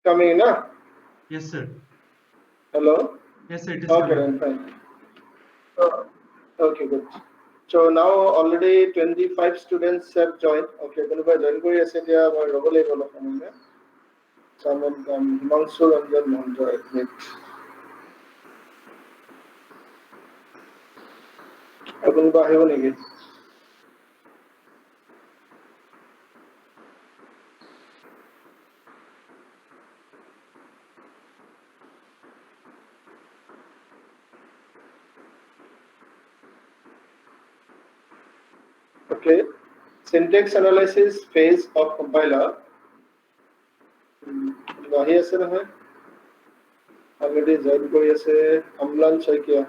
Coming in, huh? Yes, sir. Hello? Yes, sir, it is Okay, coming. then fine. Okay, good. So now already 25 students have joined. Okay, কোনোবাই join কৰি আছে এতিয়া মই ৰ'ব লাগিব অলপ সময়। Someone Himanshu Ranjan Mohanto admit. আৰু কোনোবা আহিব নেকি? Okay, syntax analysis phase of compiler. আহি আছে নহয় অলৰেডি জইন কৰি আছে অম্লান Saikia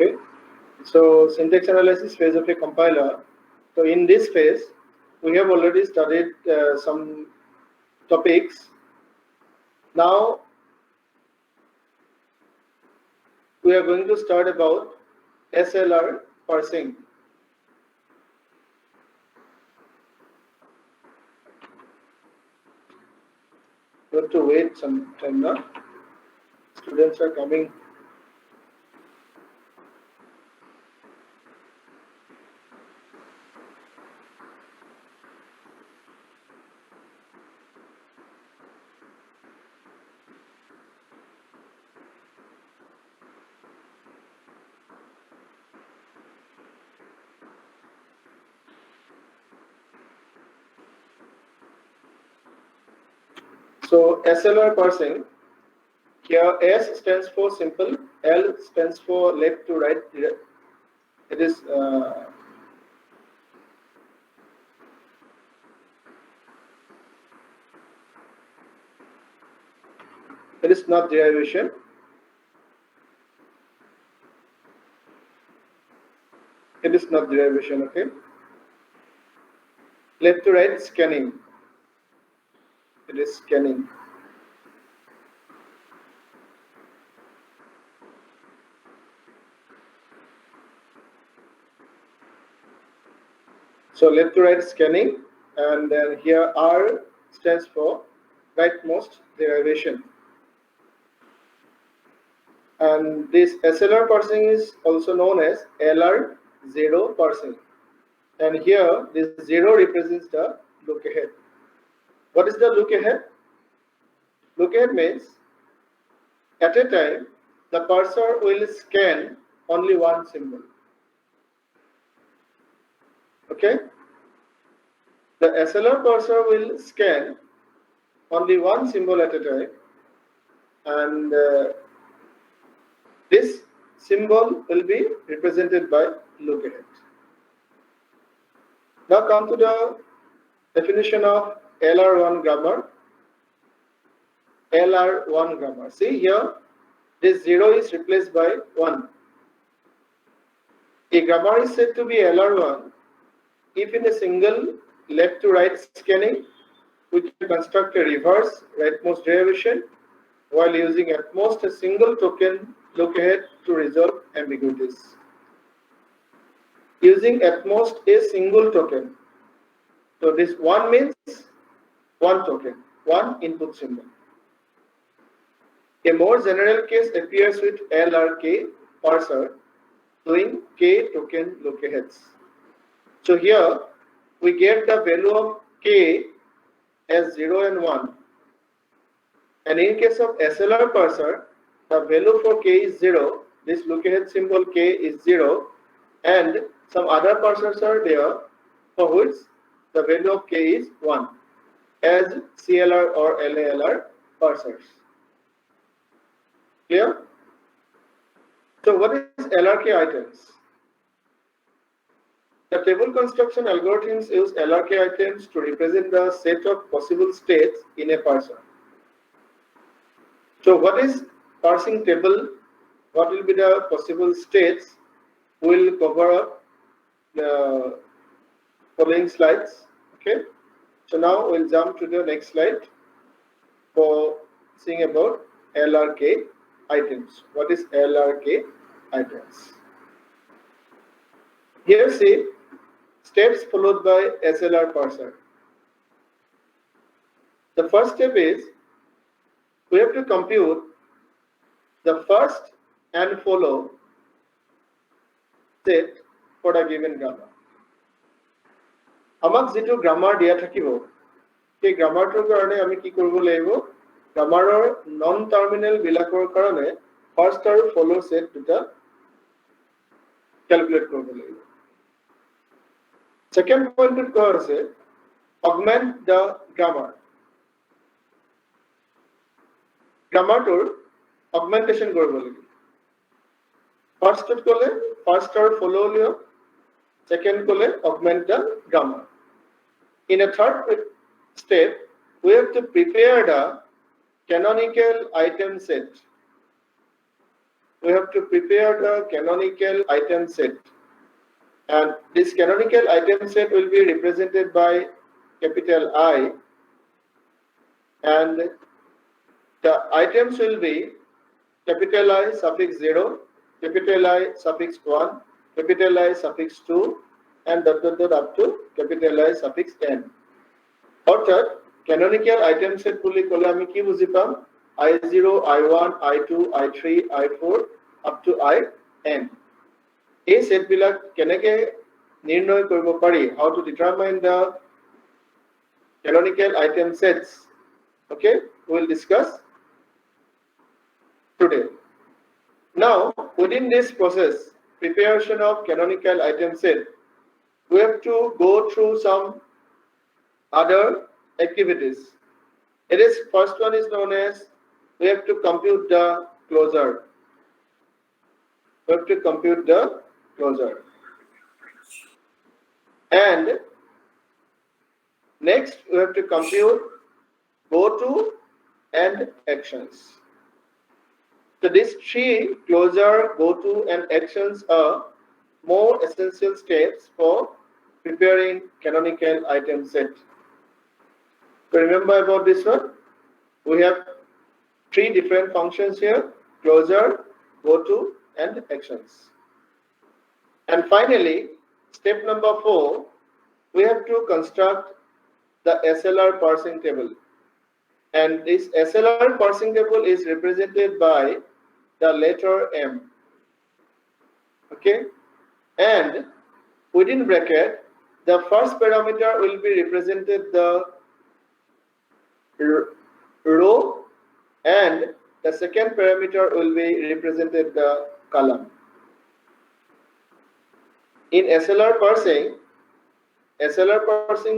Okay, so syntax analysis phase of a compiler. So in this phase, we have already studied some topics. Now we are going to start about SLR parsing. You have to wait some time now. Students are coming. So SLR parsing, here S stands for simple, L stands for left to right. It is not derivation. It is not derivation, okay? Left to right scanning. It is scanning. So left to right scanning, and then here R stands for rightmost derivation. And this SLR parsing is also known as LR0 parsing. And here this 0 represents the look ahead. What is the look ahead? Look ahead means at a time the parser will scan only one symbol. Okay? The SLR parser will scan only one symbol at a time, and this symbol will be represented by look ahead. Now come to the definition of LR1 grammar. LR1 grammar. See here, this 0 is replaced by 1. A grammar is said to be LR1 if in a single left to right scanning, we can construct a reverse rightmost derivation while using at most a single token look ahead to resolve ambiguities. Using at most a single token. So this 1 means one token, one input symbol. A more general case appears with LRK parser doing k token look aheads. So here we get the value of k as 0 and 1. And in case of SLR parser, the value for k is 0. This look ahead symbol k is 0, and some other parsers are there for which the value of k is 1, as CLR or LALR parsers. Clear? So what is LRK items? The table construction algorithms use LRK items to represent the set of possible states in a parser. So what is parsing table? What will be the possible states? We'll cover up the following slides. Okay. So now we'll jump to the next slide for seeing about LRK items. What is LRK items? Here see steps followed by SLR parser. The first step is we have to compute the first and follow set for a given grammar. আমাক যেটো grammar দিয়া থাকিব সেই গ্রামাৰটোৰ কাৰণে আমি কি কৰিব লাগিব গ্ৰামাৰৰ নন টাৰ্মিনেল বিলাকৰ কাৰণে ফাৰ্স্ট আৰু ফলো সেট দুটা ক্যালকুলেট কৰিব লাগিব সেকেন্ড পইণ্টত কোৱা আছে অগমেন্ট দা গ্ৰামাৰ গ্ৰামাৰটোৰ অগমেন্টেশন কৰিব লাগিব ফাৰ্স্টত ক'লে ফাৰ্স্ট আৰু follow Leo second kole augment the grammar. In a third step, we have to prepare the canonical item set. We have to prepare the canonical item set. And this canonical item set will be represented by capital I. And the items will be capital I suffix 0, capital I suffix 1, capital I suffix 2 and dot dot dot up to capital I suffix n. অর্থাৎ canonical item set বুলি ক'লে আমি কি বুজি পাম I0, I1, I2, I3, I4 up to In. এই set বিলাক কেনেকে নিৰ্ণয় কৰিব পাৰি how to determine the canonical item sets. Okay, we will discuss today. Now, within this process, preparation of canonical item set, we have to go through some other activities. It is first one is known as we have to compute the closure. We have to compute the closure. And next we have to compute go to and actions. So these three closure, go to and actions are more essential steps for preparing canonical item set. So remember about this one. We have three different functions here: closure, go to, and actions. And finally, step number 4, we have to construct the SLR parsing table. And this SLR parsing table is represented by the letter M. Okay, and within bracket, the first parameter will be represented the row, and the second parameter will be represented the column. In SLR parsing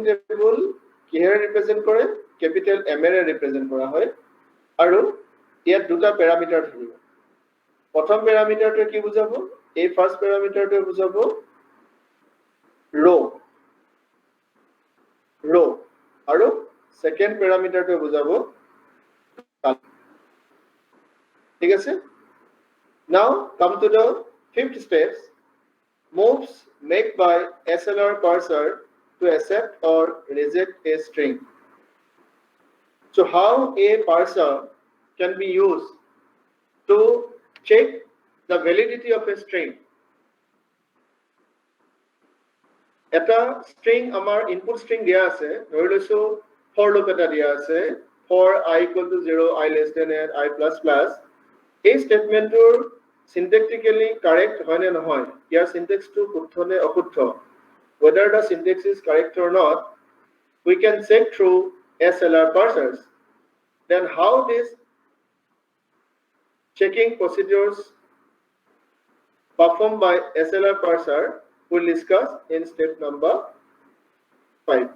table কিহেৰে represent কৰে capital M এৰে represent কৰা হয় আৰু ইয়াত দুটা parameter থাকিব প্ৰথম প্যাৰামিটাৰটো কি বুজাব এই ফাৰ্স্ট প্যাৰামিটাৰটো বুজাব ro আৰু সেকেন্ড প্যাৰামিটাৰটো বুজাব ঠিক আছে now come to the fifth steps moves made by SLR parser to accept or reject a string. So how a parser can be used to check the validity of a string. Eta string amar input string dia ase dhori loisu for loop eta dia ase for I equal to 0, I less than n, I plus plus. A statement tor syntactically correct hoy na nohoy year syntax to শুদ্ধ নে অশুদ্ধ whether the syntax is correct or not we can check through SLR parsers. Then how this checking procedures performed by SLR parser we'll discuss in step number 5.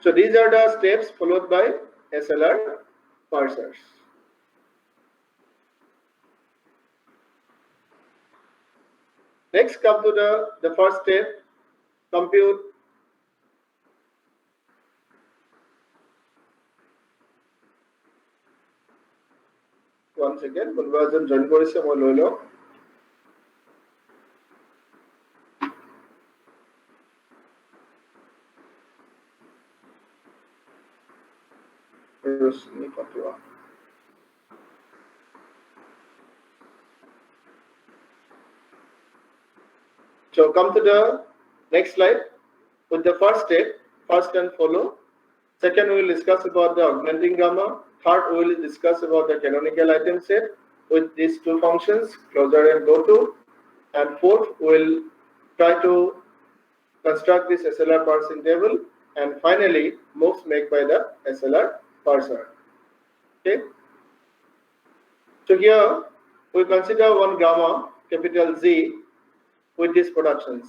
So these are the steps followed by SLR parsers. Next, come to the first step, compute 1 second. কোনোবা এজন join কৰিছে মই লৈ লওঁ ৰশ্মি পাটোৱা So come to the next slide with the first step, first and follow. Second, we will discuss about the augmenting gamma. Third, we will discuss about the canonical item set with these two functions, closure and go to. And fourth, we will try to construct this SLR parsing table. And finally, moves made by the SLR parser. Okay. So here we consider one gamma, capital Z, with these productions.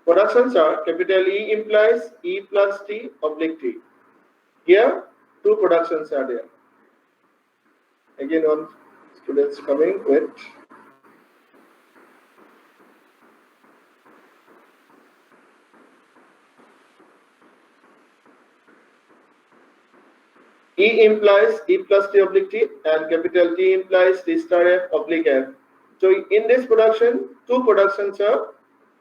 Productions are capital E implies E plus T oblique T. Here, two productions are there. Again, one students coming with E implies E plus T oblique T and capital T implies T star F oblique F. So in this production, two productions are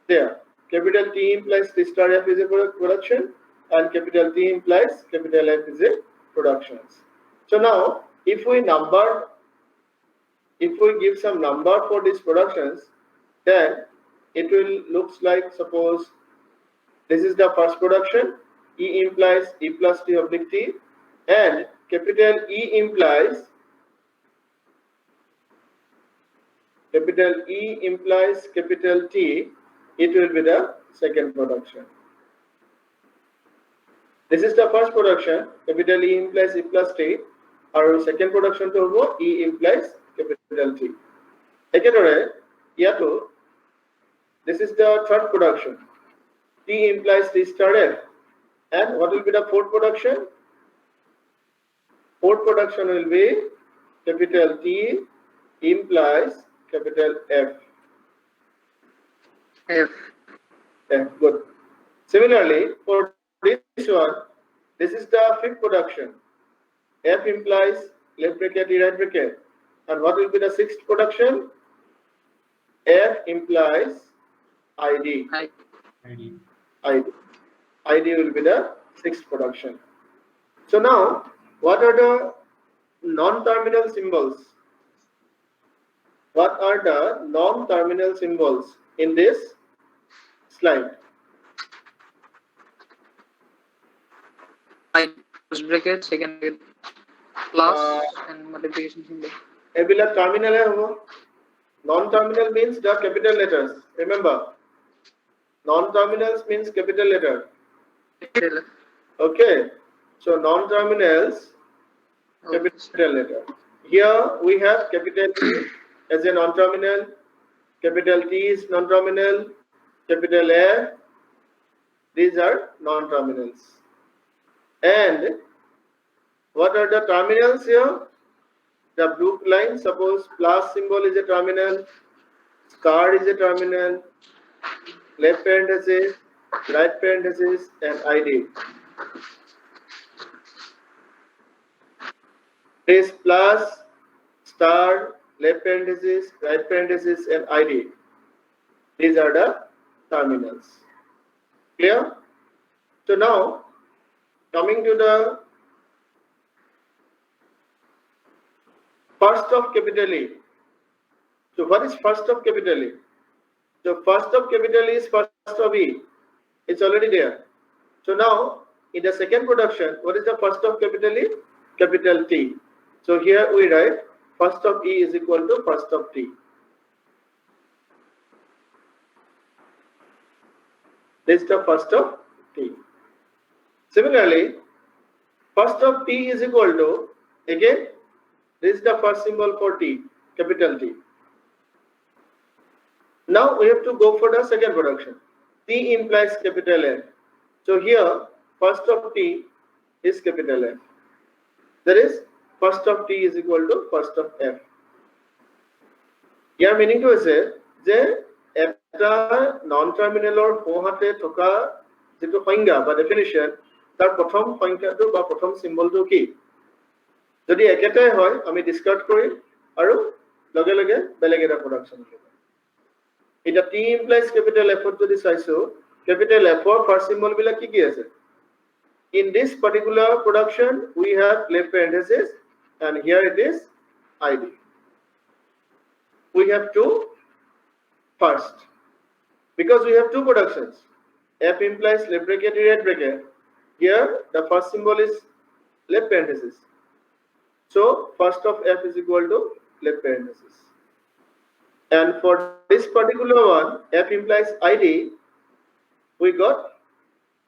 there. Capital T implies T star F is a production and capital T implies capital F is a production. So now, if we give some number for these productions, then it will looks like, suppose this is the first production, E implies E plus T oblique T, and capital E implies capital T, it will be the second production. This is the first production, capital E implies E plus T, our second production to E implies capital T. This is the third production, T implies T star F, and what will be the fourth production? Fourth production will be capital T implies capital F. F, good. Similarly, for this one, this is the fifth production. F implies left bracket, right bracket. And what will be the sixth production? F implies ID. ID will be the sixth production. So now, what are the non-terminal symbols? What are the non-terminal symbols in this slide? First bracket, second bracket, plus and multiplication symbol. Ebila terminal hai ho. Non-terminal means the capital letters. Remember, non-terminals means capital letter. Okay. So non-terminals, capital letter. Here we have capital T as a non-terminal, capital T is non-terminal, capital F, these are non-terminals. And what are the terminals here? The blue line, suppose plus symbol is a terminal, star is a terminal, left parenthesis, right parenthesis, and ID. This plus, star, left parenthesis, right parenthesis, and ID. These are the terminals. Clear? So now, coming to the first of capital E. So what is first of capital E? So first of capital E is first of E. It's already there. So now, in the second production, what is the first of capital E? Capital T. So here we write first of E is equal to first of T. This is the first of T. Similarly, first of T is equal to, again, this is the first symbol for T, capital T. Now we have to go for the second production. T implies capital F. So here, first of T is capital F. That is, first of T is equal to first of F. Here meaning to say, যে একটা non-terminal সোঁহাতে থকা যেটো সংজ্ঞা বা definition, তাৰ প্ৰথম সংখ্যাটো বা প্ৰথম symbolটো কি? যদি একেটাই হয় আমি ডিসকার্ড কৰিম আৰু লগে লগে বেলেগ এটা প্ৰডাকশন হ'ব এটা T implies capital F যদি চাইছো capital F ৰ ফাৰ্স্ট সিম্বল বিলাক কি আছে in this particular production we have left parenthesis and here it is ID we have two first because we have two productions F implies left bracket right bracket here the first symbol is left parenthesis so first of F is equal to left parenthesis and for this particular one F implies ID we got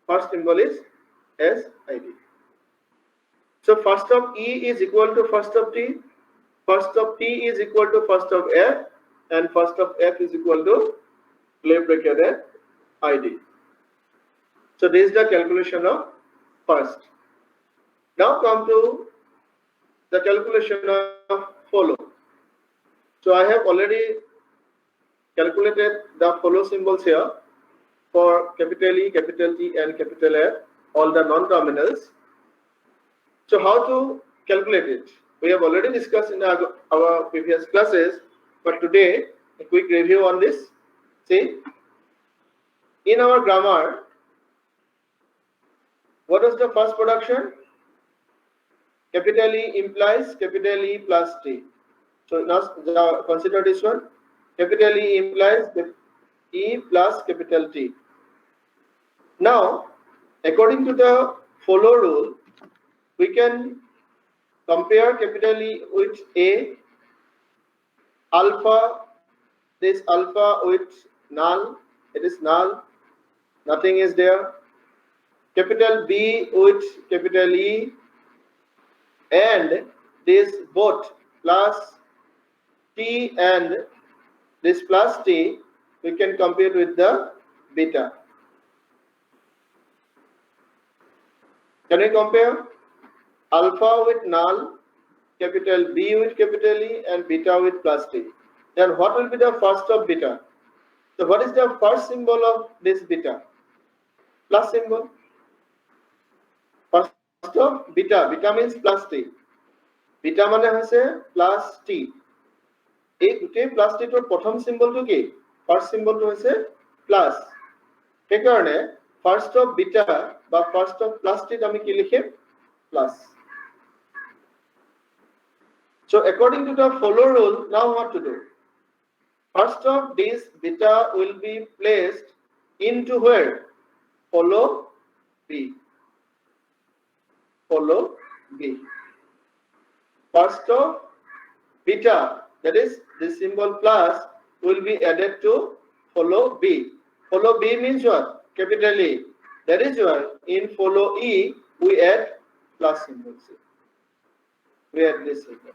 first symbol is as ID so first of E is equal to first of T first of T is equal to first of F and first of F is equal to left bracket ID so this is the calculation of first now come to the calculation of follow so I have already calculated the follow symbols here for capital E, capital T and capital F, all the non-terminals. So how to calculate it? We have already discussed in our previous classes, but today a quick review on this. See, in our grammar, what was the first production? Capital E implies capital E plus T. So now consider this one. Capital E implies E plus capital T. Now, according to the follow rule, we can compare capital E with A, alpha, this alpha with null, it is null, nothing is there. Capital B with capital E and this both plus T and this plus T, we can compare with the beta. Can we compare alpha with null, capital B with capital E and beta with plus T? Then what will be the first of beta? So what is the first symbol of this beta? Plus symbol. First of beta, beta means plus T. Beta মানে হৈছে plus T. এই দুটেই plus T টোৰ প্ৰথম সিম্বলটো কি? First symbol হৈছে plus. সেইকাৰণে first of beta বা first of plus T আমি কি লিখিম? Plus. So according to the follow rule, now what to do? First of this beta will be placed into where? Follow B. Follow B. First of beta, that is this symbol plus, will be added to follow B. Follow B means what? Capital E. That is why in follow E we add plus symbol. We add this symbol.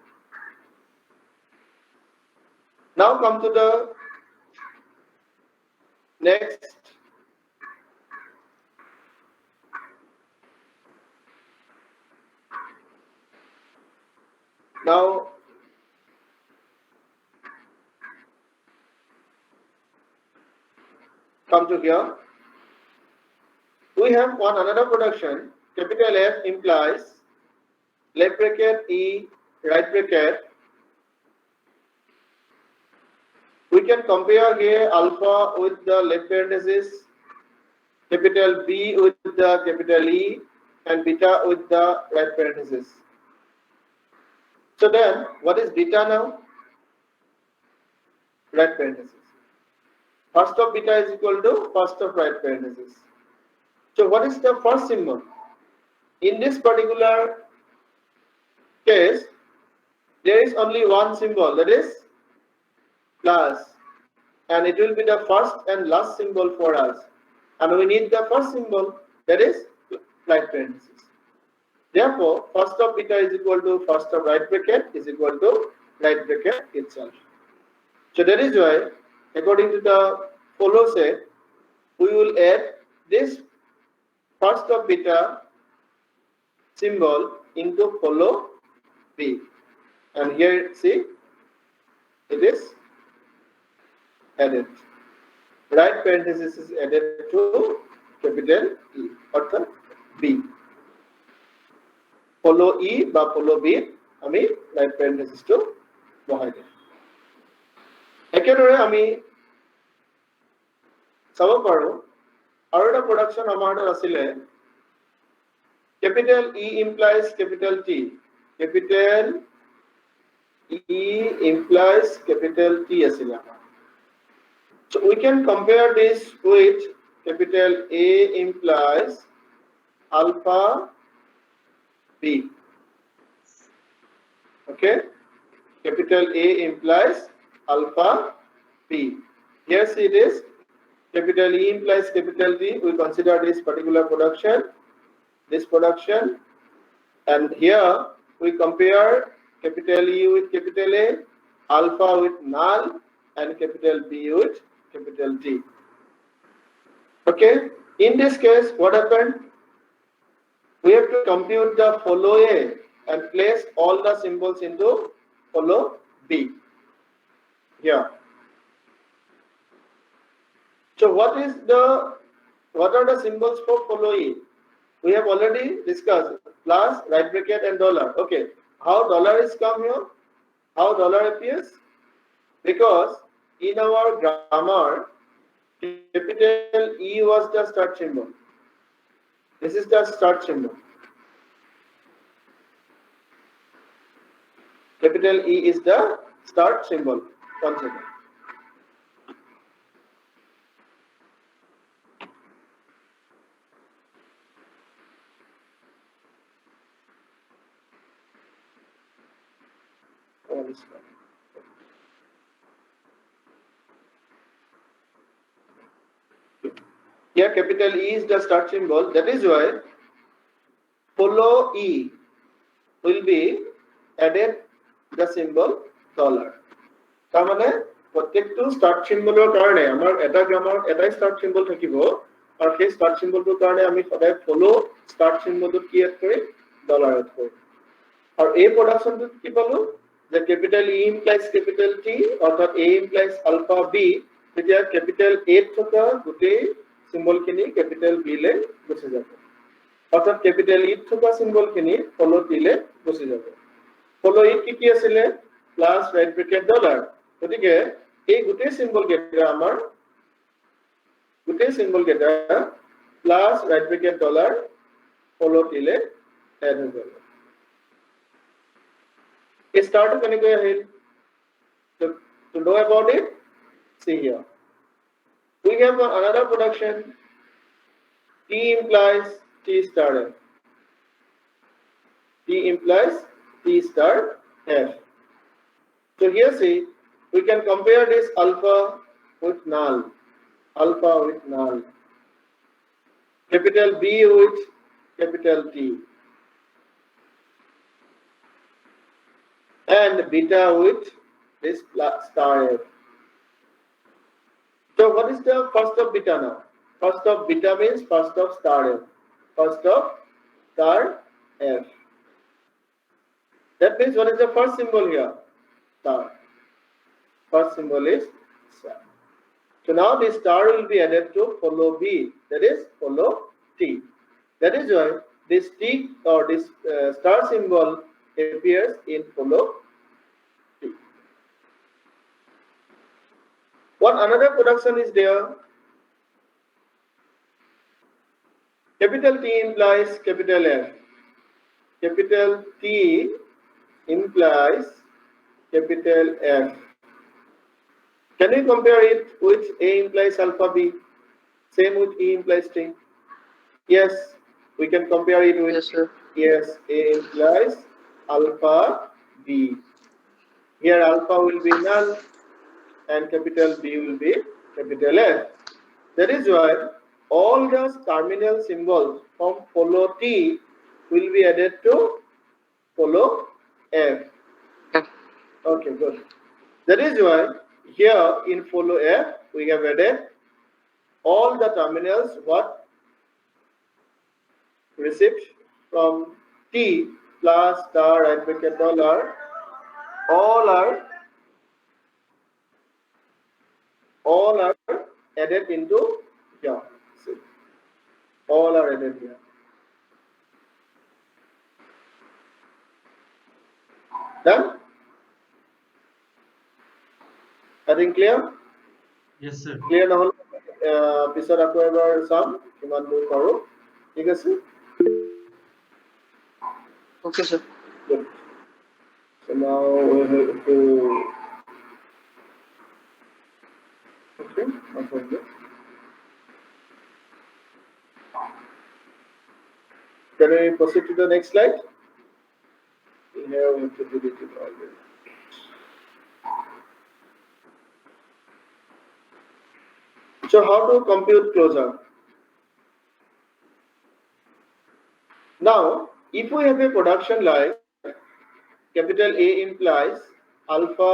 Now come to the next. Now come to here. We have one another production. Capital F implies left bracket E right bracket. We can compare here alpha with the left parenthesis, capital B with the capital E, and beta with the right parenthesis. So then, what is beta now? Right parenthesis. First of beta is equal to first of right parenthesis. So what is the first symbol? In this particular case, there is only one symbol, that is plus, and it will be the first and last symbol for us. And we need the first symbol, that is right parenthesis. Therefore, first of beta is equal to first of right bracket is equal to right bracket itself. So that is why, according to the follow set, we will add this first of beta symbol into follow B. And here, see, it is added. Right parenthesis is added to capital E, or B. Follow E by follow B আমি right প্যারেন্থেসিসটো বহাই দিম একেদৰে আমি চাব পাৰো আৰু এটা production আমাৰ হাতত আছিলে capital E implies capital T capital E implies capital T asila. So we can compare this with capital A implies alpha B. Okay, capital A implies alpha B. Here see this capital E implies capital D. We consider this particular production, and here we compare capital E with capital A, alpha with null, and capital B with capital T. Okay, in this case, what happened? We have to compute the follow A and place all the symbols into follow B. Here. So what are the symbols for follow E? We have already discussed plus, right bracket, and dollar. Okay, how dollar is come here? How dollar appears? Because in our grammar, capital E was the start symbol. This is the start symbol. Capital E is the start symbol. One second. Here capital E is the start symbol. That is why follow E will be added the symbol dollar. তাৰ মানে প্ৰত্যেকটো start symbol কাৰণে আমাৰ এটা গ্ৰামাৰত এটাই start symbol থাকিব আৰু সেই start symbol টোৰ কাৰণে আমি সদায় follow start symbol টো কি এড কৰিম dollar এড কৰিম আৰু এই প্ৰডাকশনটো কি পালো যে capital E implies capital T অৰ্থাৎ A implies alpha B তেতিয়া capital A থকা গোটেই symbol খিনি capital B লে গুচি যাব অর্থাৎ ক্যাপিটাল ই থকা সিম্বল খিনি ফলো দিলে গুচি যাব ফলো ই কি আছিল প্লাস রাইট ব্র্যাকেট ডলার গতিকে এই গোটেই সিম্বল কেটা আমাৰ গোটেই সিম্বল কেটা plus right bracket dollar follow দিলে এড হৈ যাব এই স্টার্ট কেনেকৈ Ahil to know about it see here we have another production T implies T star F. T implies T star F. So here see, we can compare this alpha with null. Alpha with null. Capital B with capital T. And beta with this star F. So what is the first of beta now? First of beta means first of star F. First of star F. That means what is the first symbol here? Star. First symbol is star. So now this star will be added to follow B. That is follow T. That is why this T or this star symbol appears in follow T. What another production is there? Capital T implies capital F. Capital T implies capital F. Can we compare it with A implies alpha B? Same with E implies T. Yes, we can compare it with. Yes, sir. Yes, A implies alpha B. Here alpha will be null and capital B will be capital F. That is why all the terminal symbols from follow T will be added to follow F. Okay, good. That is why here in follow F we have added all the terminals what received from T plus star and bracket dollar all are added into here. See, all are added here. Done? I think clear? Yes, sir. Clear নহ'লে পিছত আকৌ এবাৰ চাম কিমান দূৰ পাৰো ঠিক আছে Okay, sir. Good. So now we have to okay no problem. Can we proceed to the next slide? Here we have to delete it already. So how to compute closure? Now, if we have a production line, capital A implies alpha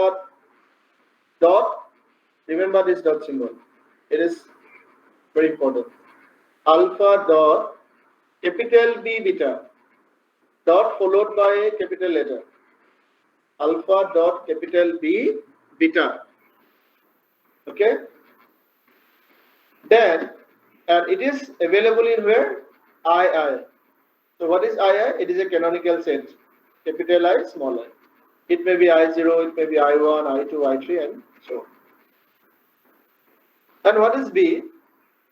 dot, remember this dot symbol, it is very important. Alpha dot capital B beta dot followed by a capital letter. Alpha dot capital B beta. Okay? Then, and it is available in where? II. So what is II? It is a canonical set. Capital I, small I. It may be I0, it may be I1, I2, I3, and so on. And what is B?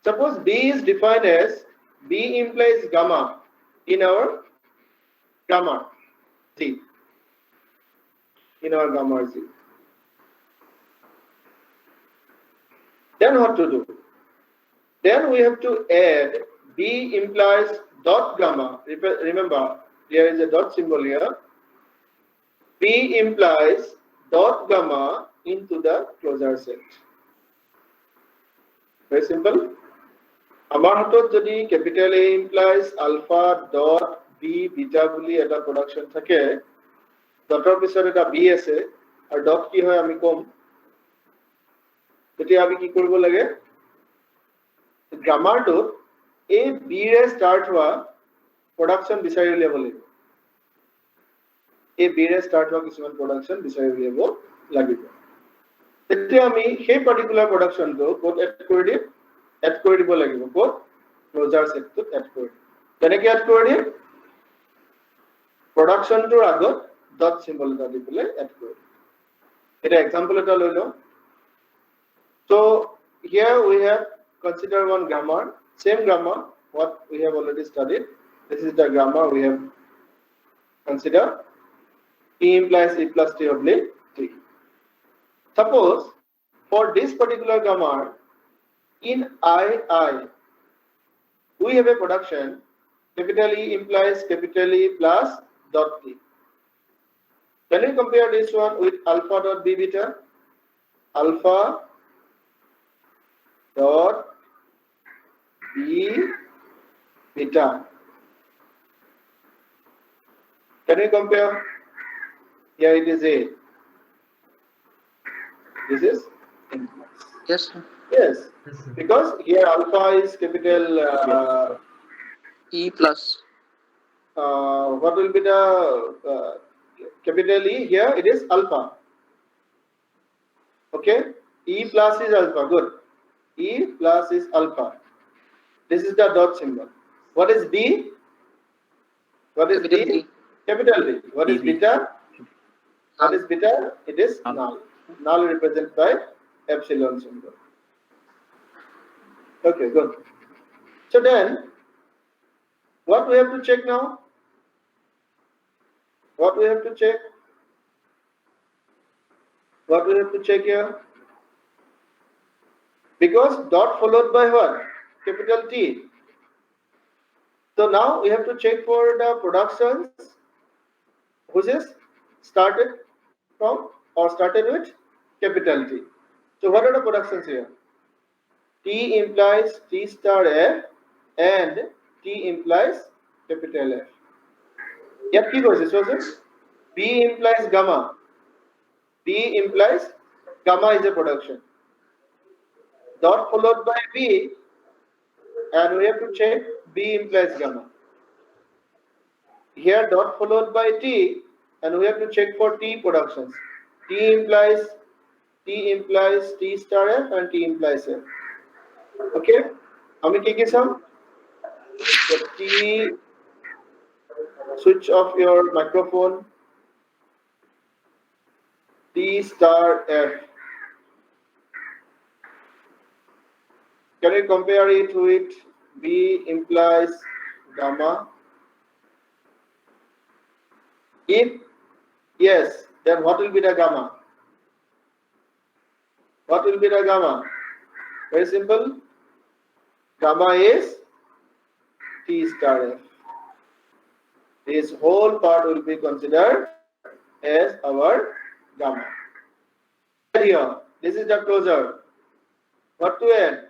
Suppose B is defined as B implies gamma in our gamma Z. In our gamma Z. Then what to do? Then we have to add B implies dot gamma. Remember, there is a dot symbol here. B implies dot gamma into the closure set. Very simple. Amar hatot jodi capital A implies alpha dot B beta boli eta production thake. Dotor pisor eta B ase ar dot ki hoy ami kom. Teti ami ki koribo lage? Grammar to A B re start hua production bisari uliabo lagibo. A B re start hua kisuman production bisari uliabo lagibo. Teti ami সেই particular production to code add kori dim add kori dibo lagibo code closure set to add kori dim. Keneke add kori dim production to agot dot symbol eta di pele add kori dim. Eta example eta loi lo. So here we have consider one grammar, same grammar what we have already studied. This is the grammar we have considered. P implies E plus T oblique T. Suppose for this particular grammar in II we have a production capital E implies capital E plus dot T. Can we compare this one with alpha dot B beta? Alpha dot B beta. Can we compare? Here it is A. This is Yes, sir. yes, Yes, sir. because here alpha is capital. E plus. What will be the capital E? Here it is alpha. Okay, E plus is alpha. Good. E plus is alpha. This is the dot symbol. What is B? What is Capital B? B. Capital B. What is B. beta? What Null. is beta? It is Null. null. Null represented by epsilon symbol. Okay, good. So then, what we have to check now? What we have to check? What we have to check here? Because dot followed by what? Capital T. So now we have to check for the productions which is started from or started with capital T. So what are the productions here? T implies T star F and T implies capital F. Yet key goes this B implies gamma. B implies gamma is a production. Dot followed by B, and we have to check B implies gamma. Here dot followed by T, and we have to check for T productions. T implies T star F and T implies F. Okay, আমি কি কি চাম? So T, switch off your microphone. T star F. Can you compare it with B implies gamma? If yes, then what will be the gamma? What will be the gamma? Very simple. Gamma is T star F. This whole part will be considered as our gamma. Here, this is the closure. What to add?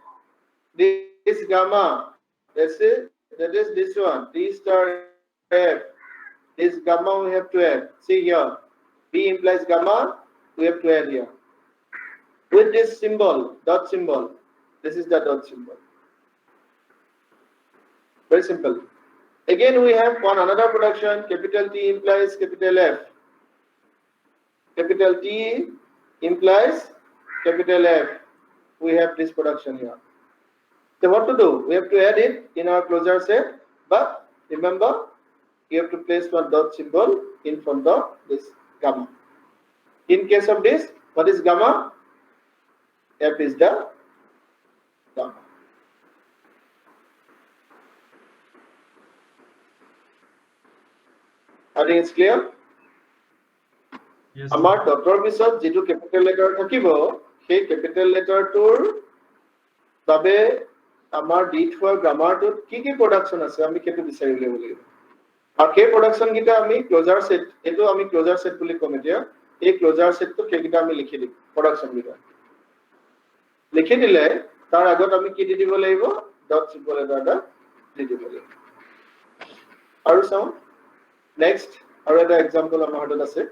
This gamma. That is this one. T star F. This gamma we have to add. See here. B implies gamma. We have to add here. With this symbol, dot symbol. This is the dot symbol. Very simple. Again, we have one another production. Capital T implies capital F. Capital T implies capital F. We have this production here. So what to do? We have to add it in our closure set. But remember, you have to place one dot symbol in front of this gamma. In case of this, what is gamma? F is the gamma. I think it's clear. Yes, আমাৰ ডটৰ পিছত যেটো capital letter থাকিব সেই capital লেটাৰটোৰ বাবে আমাৰ দি থোৱা গ্ৰামাৰটোত কি production আছে আমি কেটো বিচাৰি উলিয়াব লাগিব আৰু সেই প্ৰডাকশন গিটা আমি ক্লোজাৰ সেট এটো আমি ক্লোজাৰ সেট বুলি কম এতিয়া এই ক্লোজাৰ সেটটো কেকিটা আমি লিখি দিম প্ৰডাকশন গিটা লিখি দিলে তাৰ আগত আমি কি দি দিব লাগিব ডট সিম্বল এটা দি দিব লাগিব আৰু চাও নেক্সট আৰু এটা এক্সাম্পল আমাৰ হাতত আছে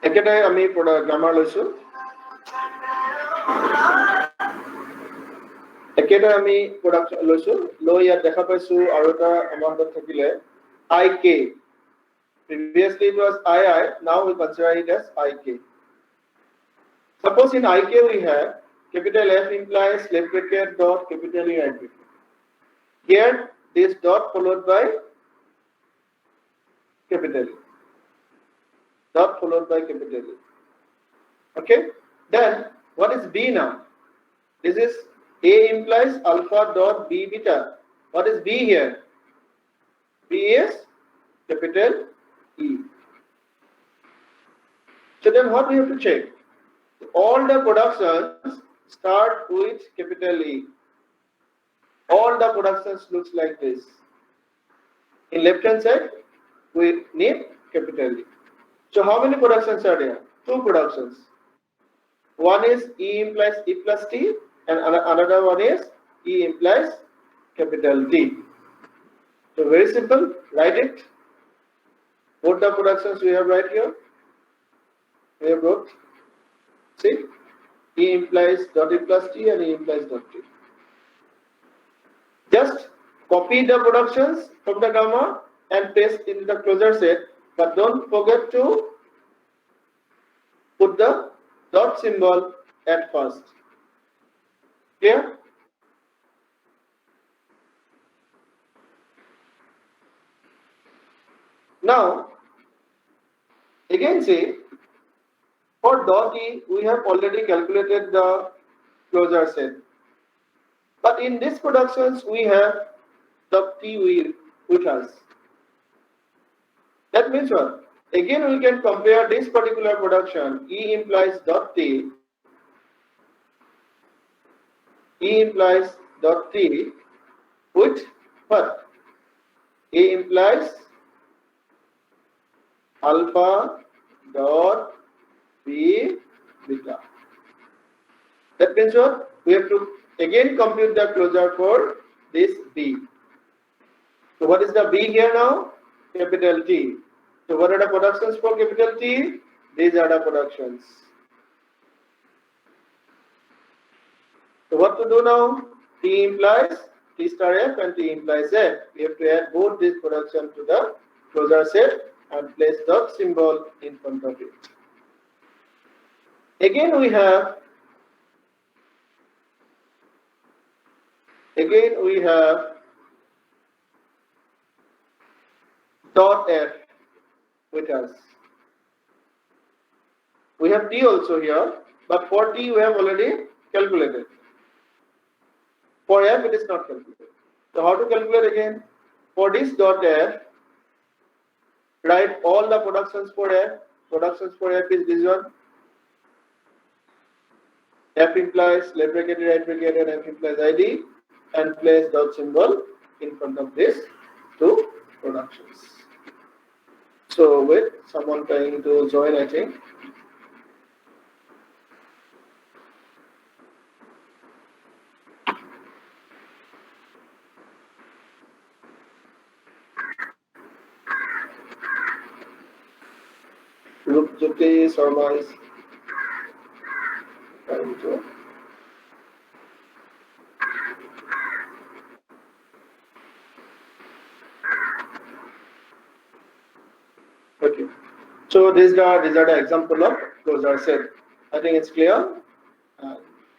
একেটাই আমি গ্ৰামাৰ লৈছো একেটাই আমি প্ৰডাকশন লৈছো লৈ ইয়াত দেখা পাইছো আৰু এটা আমাৰ হাতত থাকিলে ik previously it was ii now we consider it as ik suppose in ik we have capital F implies left bracket dot capital E right bracket here this dot followed by capital E dot followed by capital E. Okay, then what is B now? This is A implies alpha dot B beta. What is B here? B is capital E. So then what we have to check? All the productions start with capital E. All the productions looks like this. In left hand side, we need capital E. So how many productions are there? Two productions. One is E implies E plus T and another one is E implies capital T. So very simple, write it. Both the productions we have right here. We have both. See, E implies dot E plus T and E implies dot T. Just copy the productions from the gamma and paste in the closure set. But don't forget to put the dot symbol at first. Clear? Now, again say, for dot E, we have already calculated the closure set. But in these productions, we have dot T with us. That means what? Again, we can compare this particular production. E implies dot T. E implies dot T with what? A implies alpha dot B beta. That means what? We have to again compute the closure for this B. So what is the B here now? Capital T. So what are the productions for capital T? These are the productions. So what to do now? T implies T star F and T implies F. We have to add both these productions to the closure set and place dot symbol in front of it. Again we have dot F with us. We have T also here, but for T we have already calculated. For F it is not calculated. So how to calculate again? For this dot F, write all the productions for F. Productions for F is this one. F implies left bracketed, right bracketed, F implies ID, and place dot symbol in front of this to productions. So wait, someone trying to join, I think. Rupjoti Sharma is trying to. Okay. So these are the example of closure set. I think it's clear.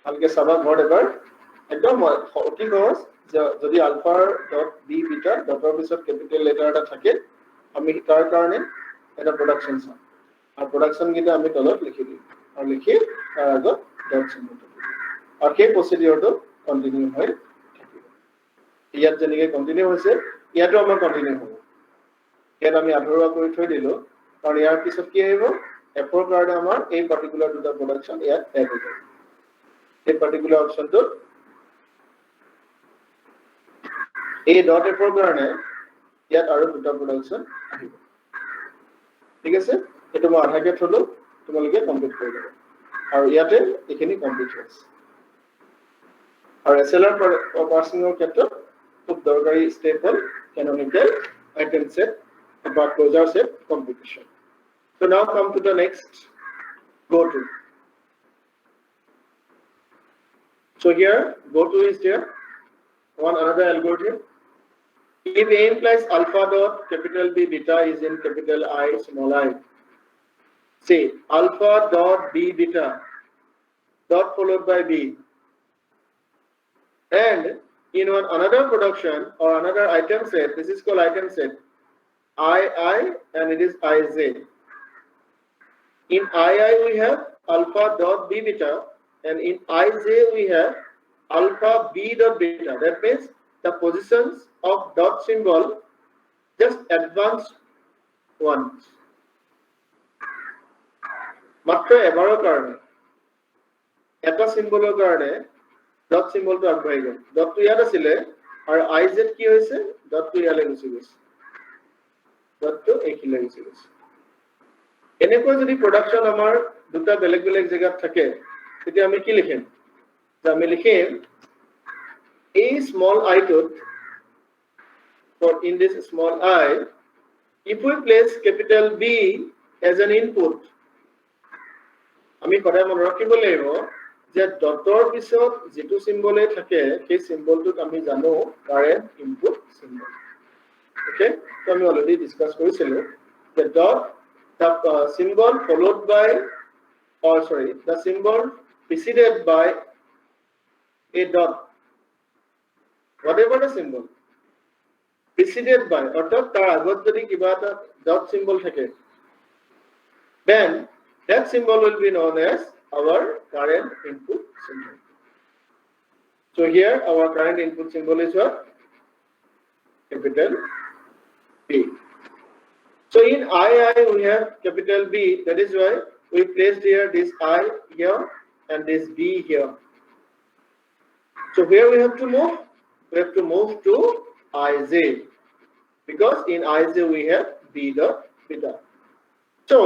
I'll get Sabah whatever. And don't worry, because the alpha dot b beta dot of capital letter that থাকে আমি তাৰ কাৰণে এটা production চাম আৰু production গিটা আমি তলত লিখি দিম আৰু লিখি তাৰ আগত dot symbol আৰু সেই procedure-টো continue হৈ থাকিব ইয়াত যেনেকৈ continue হৈছে ইয়াতো আমাৰ continue হ'ব ইয়াত আমি আধৰুৱা কৰি থৈ দিলো কাৰণ ইয়াৰ পিছত কি আহিব f ৰ কাৰণে আমাৰ এই particular দুটা production ইয়াত add হৈ যাব এই particular option-টো এই dot f ৰ কাৰণে ইয়াত আৰু দুটা production আহিব ঠিক আছে এটো মই আধাকে থলো তোমালোকে কমপ্লিট কৰি দিবা আৰু ইয়াতে এখিনি কমপ্লিট হৈছে আৰু SLR parsing ৰ ক্ষেত্ৰত খুব দৰকাৰী স্টেপ হ'ল canonical item set বা closure set computation. So now come to the next go to. So here go to is there one another algorithm. If A implies alpha dot capital B beta is in capital I small I. Say alpha dot B beta dot followed by B. And in one another production or another item set, this is called item set II and it is IJ. In II we have alpha dot B beta and in IJ we have alpha B dot beta. That means the positions of dot symbol just advance once. মাত্ৰ এবাৰৰ কাৰণে এটা সিম্বলৰ কাৰণে dot সিম্বলটো আগবাঢ়ি গ'ল ডটটো ইয়াত আছিলে আৰু IZ কি হৈছে ডটটো ইয়ালৈ গুচি গৈছে ডটটো এইখিলৈ গুচি গৈছে এনেকৈ যদি প্ৰডাকশন আমাৰ দুটা বেলেগ বেলেগ জায়গাত থাকে তেতিয়া আমি কি লিখিম যে আমি লিখিম a small I dot for in this small I if we place capital B as an input আমি সদায় মনত ৰাখিব লাগিব যে ডটৰ পিছত যেটো সিম্বলে থাকে সেই সিম্বলটোক আমি জানো কারেন্ট ইনপুট সিম্বল ওকে তো আমি অলরেডি ডিসকাস কৰিছিলো the dot the symbol followed by or sorry the symbol preceded by a dot whatever the symbol preceded by অর্থাৎ তার আগত যদি কিবা এটা dot symbol থাকে then that symbol will be known as our current input symbol. So here our current input symbol is what? Capital B. So in II we have capital B. That is why we placed here this I here and this B here. So where we have to move? We have to move to IJ because in IJ we have B dot beta. So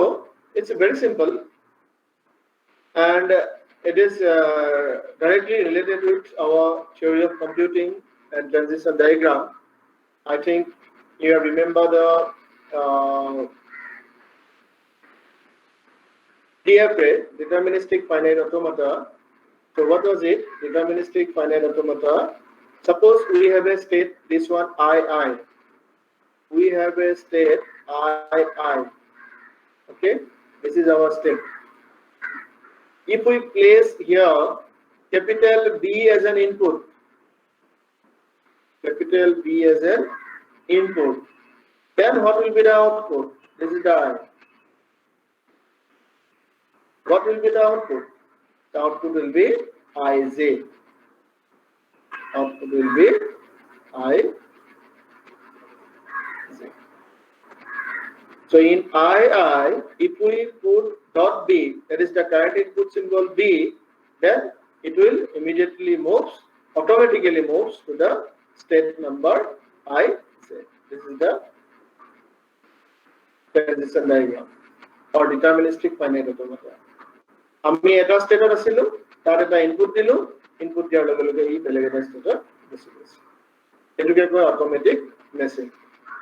it's very simple and it is directly related with our theory of computing and transition diagram. I think you remember the DFA, deterministic finite automata. So what was it? Deterministic finite automata. Suppose we have a state, this one II. We have a state II. Okay, this is our state. If we place here capital B as an input, capital B as an input, Then what will be the output? This is the I. What will be the output? The output will be Ij. Output will be Ij. So in II, if we put dot B, that is the current input symbol B, then it will immediately moves, automatically moves to the state number I. This is the transition diagram or deterministic finite automata. আমি এটা স্টেটত আছিলো তার এটা input দিলো input দিয়াৰ লগে লগে ই বেলেগ এটা স্টেটত গুচি গৈছে এটোকে কয় অটোমেটিক মেচিং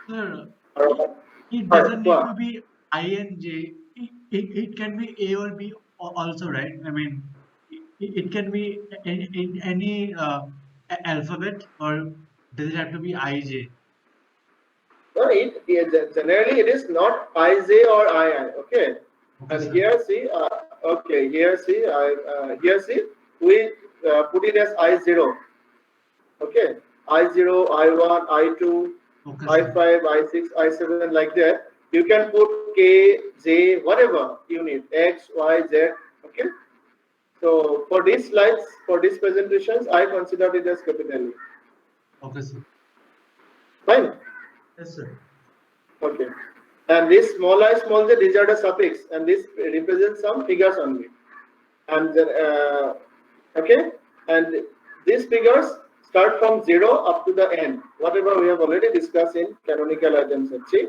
Sir, আৰু it doesn't need to be I and J. It can be A or B also, right? I mean, it can be in any alphabet, or does it have to be IJ? no, generally it is not Ij or II, okay? Okay, And sir. here see, okay, here see, here see, we put it as I0, okay? I0, I1, I2, Okay, sir. I5, I6, I7, like that. You can put K, J, whatever you need, X, Y, Z, okay? So for these slides, for these presentations, I consider it as capital E. Okay, sir. Fine? Yes, sir. Okay. And this small I, small z, these are the suffix, and this represents some figures only. And then, okay, and these figures start from 0 up to the end, whatever we have already discussed in canonical items. See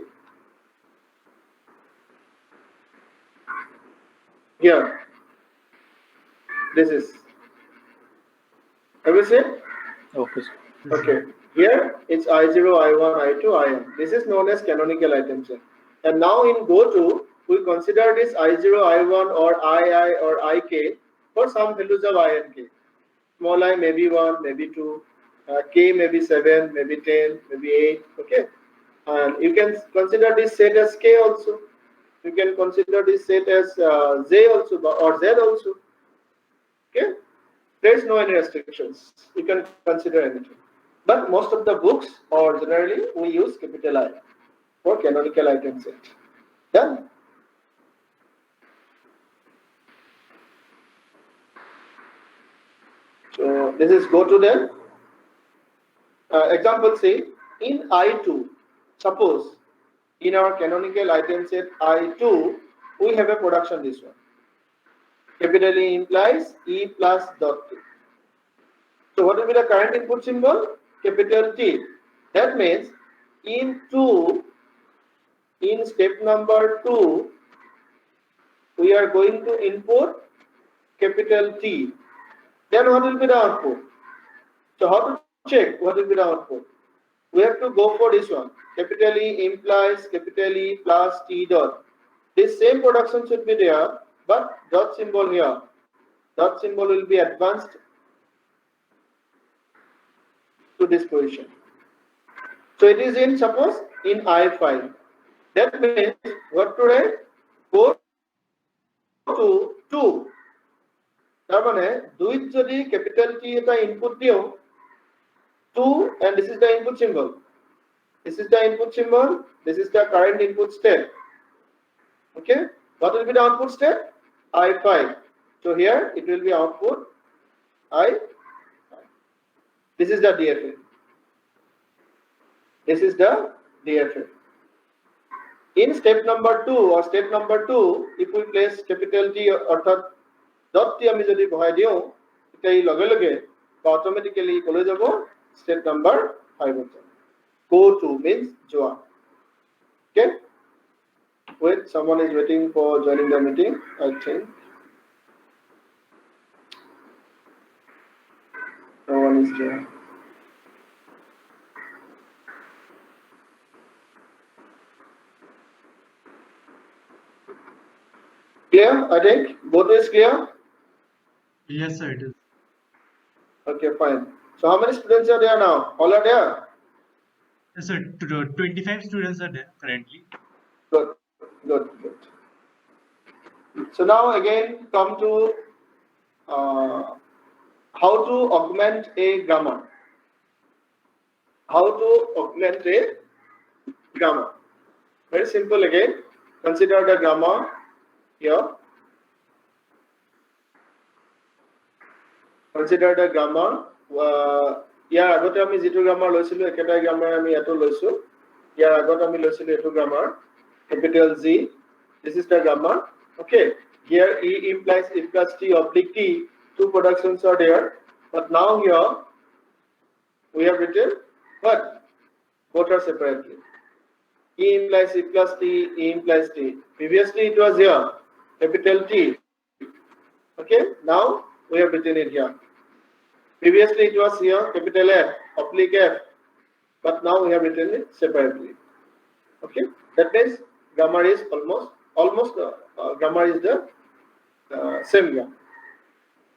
here, this is, have you seen? Okay. Okay, here it's I0, I1, I2, IN. This is known as canonical item set. And now in GoTo, we consider this I0, I1 or II or IK for some values of I and K. Small I maybe 1, maybe 2, K maybe 7, maybe 10, maybe 8, okay? And you can consider this set as K also. You can consider this set as Z also or Z also, okay? There is no any restrictions. You can consider anything. But most of the books, or generally, we use capital I for canonical item set. Done. So this is go to them. Example say in I2, suppose in our canonical item set I2, we have a production this one. Capital E implies E plus dot T. So what will be the current input symbol? Capital T. That means in step number 2, we are going to input capital T. Then what will be the output? So how to check what will be the output? We have to go for this one. Capital E implies capital E plus T dot. This same production should be there, but dot symbol here. Dot symbol will be advanced to this position. So it is in, suppose, in I5. That means what to write? Go to 2. তার মানে 2 যদি capital T এটা input দিও 2 and this is the input symbol. This is the input symbol. This is the current input state. Okay? What will be the output state? I5. So here it will be output I. This is the DFA. This is the DFA. In step number 2 or step number 2, if we place capital T অর্থাৎ dot T আমি যদি বহাই দিও এটা এই লগে লগে automatically কলে যাব step number 5 ত go to means joa. Okay, wait, someone is waiting for joining the meeting, I think. No one is there. Clear? I think both is clear. Yes, sir, it is. Okay, fine. So how many students are there now? All are there? Yes, sir. 25 students are there currently. Good, good, good. So now again come to how to augment a grammar. How to augment a grammar. Very simple again. Consider the grammar here. Consider the grammar. ইয়াৰ আগতে আমি যেটো grammar লৈছিলো একেটাই grammar আমি ইয়াতো লৈছো ইয়াৰ আগত আমি লৈছিলো এটো grammar capital G. This is the grammar. Okay, here E implies E plus T oblique T. Two productions are there, but now here we have written what both are separately. E implies E plus T, E implies T. Previously it was here capital T. Okay, now we have written it here. Previously it was here capital F, oblique F, but now we have written it separately. Okay, that means grammar is almost grammar is the same grammar.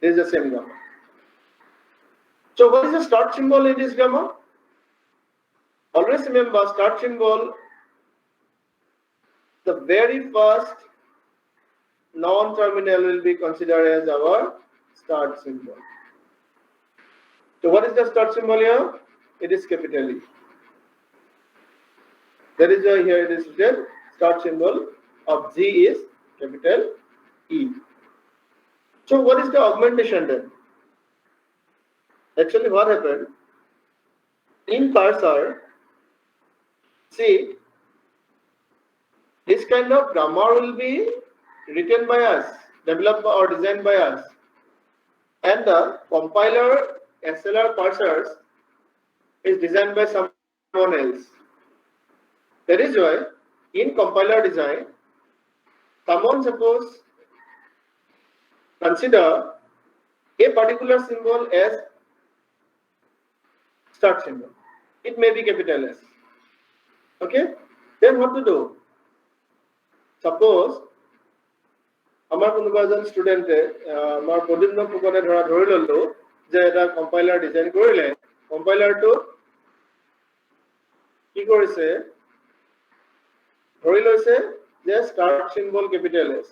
This is the same grammar. So what is the start symbol in this grammar? Always remember start symbol. The very first non-terminal will be considered as our start symbol. So what is the start symbol here? It is capital E. That is why here it is written start symbol of G is capital E. So what is the augmentation then? Actually what happened? In parser, see, this kind of grammar will be written by us, developed or designed by us. And the compiler SLR parsers is designed by someone else. That is why in compiler design, someone suppose consider a particular symbol as start symbol. It may be capital S. Okay, then what to do? Suppose আমার কোনোবা এজন ষ্টুডেন্টে আমাৰ প্ৰদিম্ন ফুকনে ধৰি ললো যে এটা compiler design কৰিলে কম্পাইলাৰটো কি কৰিছে ধৰি লৈছে যে ষ্টাৰ্ট সিম্বল কেপিটেল এস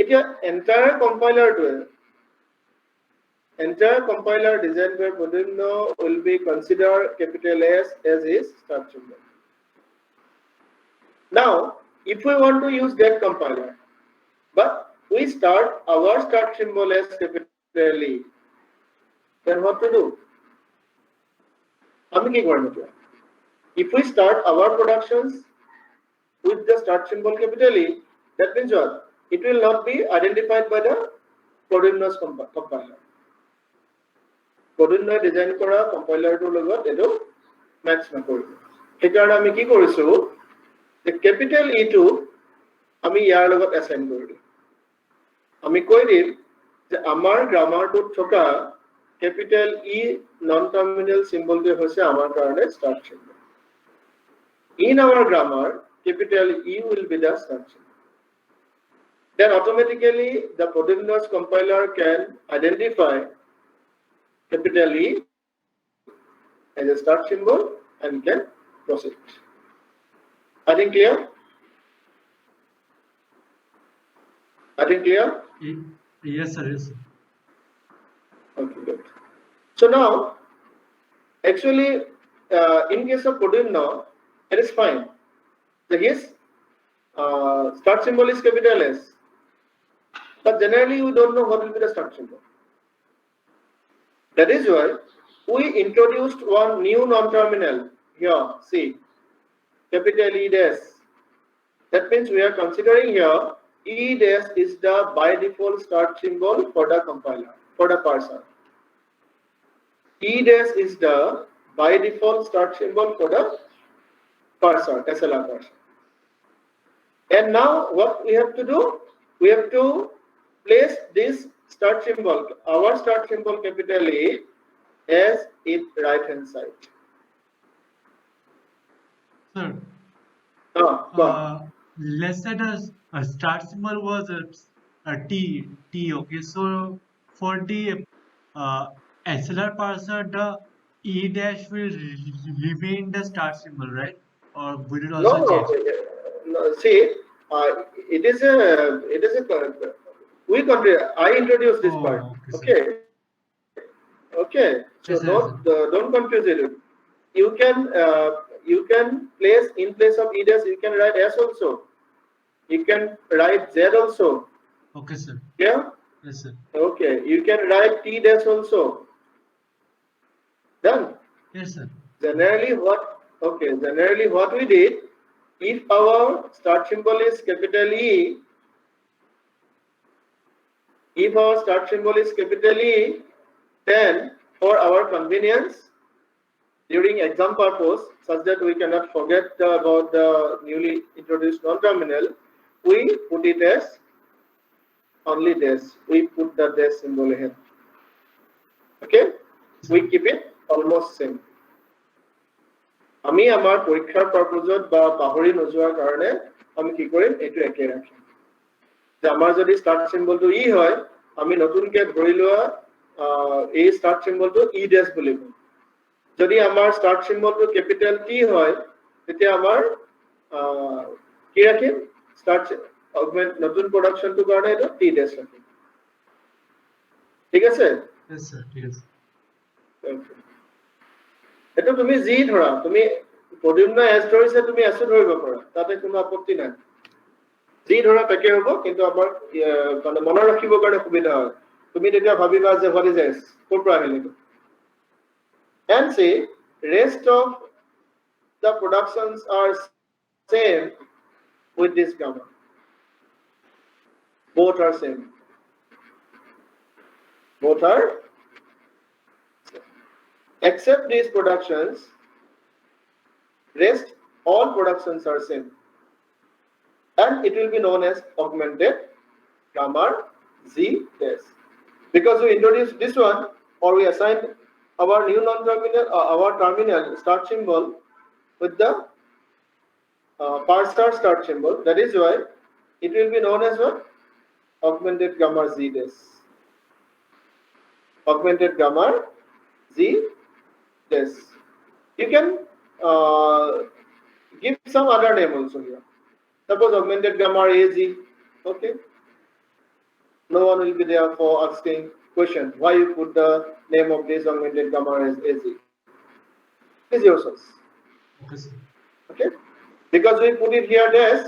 এতিয়া entire compiler design by প্ৰদিম্ন will be consider capital S as his start symbol. Now if we want to use that compiler, but we start our start symbol as capital E, then what to do? If we start our productions with the start symbol capital E, that means what? It will not be identified by the Podimno's compiler. Podimno design kora compiler to logot edo match na koribo. Hekarone ami ki korisu the capital E to আমি ইয়াৰ লগত assign কৰিলো আমি কৈ দিম যে আমাৰ গ্ৰামাৰটোত থকা capital ই নন terminal সিম্বলটো হৈছে আমাৰ কাৰণে start symbol in our grammar capital E will be the start symbol. Then automatically the Podimno's compiler can identify capital E as a start symbol and can proceed. I think clear? I think clear? Yes, sir. Yes, sir. Okay, good. So now, actually, in case of Podimno, it is fine. So his start symbol is capital S, but generally we don't know what will be the start symbol. That is why we introduced one new non-terminal here. See, capital E dash. That means we are considering here E dash is the by default start symbol for the compiler, for the parser. E dash is the by default start symbol for the parser, SLR parser. And now what we have to do? We have to place this start symbol, our start symbol capital E, as its right hand side. Sir, let's say the start symbol was a T. Okay, so for the SLR parser, the E dash will remain the start symbol, right? Or will it also change? No. See, it is a I introduced this part. Okay. So Yes, don't confuse it. You can you can place in place of E dash, you can write S also. You can write Z also. Okay, sir. Yeah? Yes, sir. Okay. You can write T dash also. Done. Yes, sir. Generally what we did, if our start symbol is capital E, then for our convenience, during exam purpose, such that we cannot forget about the newly introduced non-terminal, we put it as only dash. We put the dash symbol ahead. Okay? We keep it almost same. আমি আমাৰ পৰীক্ষাৰ পাৰপজত বা পাহৰি নোযোৱাৰ কাৰণে আমি কি কৰিম এইটো একে ৰাখিম যে আমাৰ যদি ষ্টাৰ্ট সিম্বলটো ই হয় আমি নতুনকে ধৰি লোৱা এই ষ্টাৰ্ট সিম্বলটো ই ডেশ বুলি কম যদি আমাৰ ষ্টাৰ্ট সিম্বলটো ক্যাপিটেল টি হয় তেতিয়া আমাৰ কি ৰাখিম ষ্টাৰ্ট অগমেন্ট নতুন প্ৰডাকশনটো কাৰণে এটা টি ডেশ ৰাখিম ঠিক আছে Yes, sir. Yes. এটা তুমি জি ধৰা তুমি পদিম্ন এস ধৰিছে তুমি এসো ধৰিব পাৰা তাতে কোনো আপত্তি নাই জি ধৰা তাকে হ'ব কিন্তু আমাৰ মানে মন ৰাখিবৰ কাৰণে সুবিধা হয় তুমি তেতিয়া ভাবিবা যে what is s কোৰ পৰা আহিলে and say rest of the productions are same with this gamma both are same except these productions rest all productions are same and it will be known as augmented grammar z dash because we introduced this one or we assigned our new non-terminal our terminal start symbol with the parser start symbol that is why it will be known as what augmented grammar z dash augmented grammar z dash you can give some other name also here suppose augmented grammar az okay no one will be there for asking question why you put the name of this augmented grammar as az is your source Okay, sir. okay because we put it here dash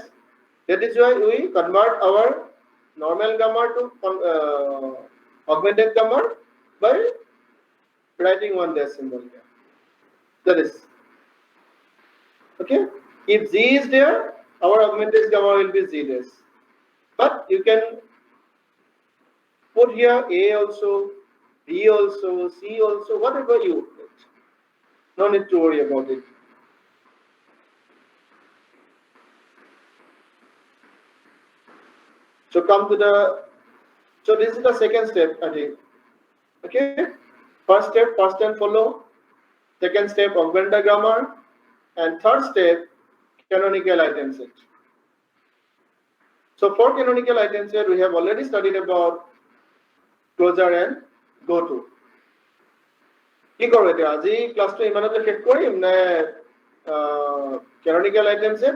that is why we convert our normal grammar to augmented grammar by writing one dash symbol here that is okay if z is there our augmented grammar will be z dash but you can put here a also b also c also whatever you put no need to worry about it so come to the so this is the second step I think okay first step first and follow second step augment the grammar and third step canonical item set so for canonical item set we have already studied about closure and go to কি করব এটা আজি ক্লাসটো ইমানতে শেষ কৰিম না canonical item set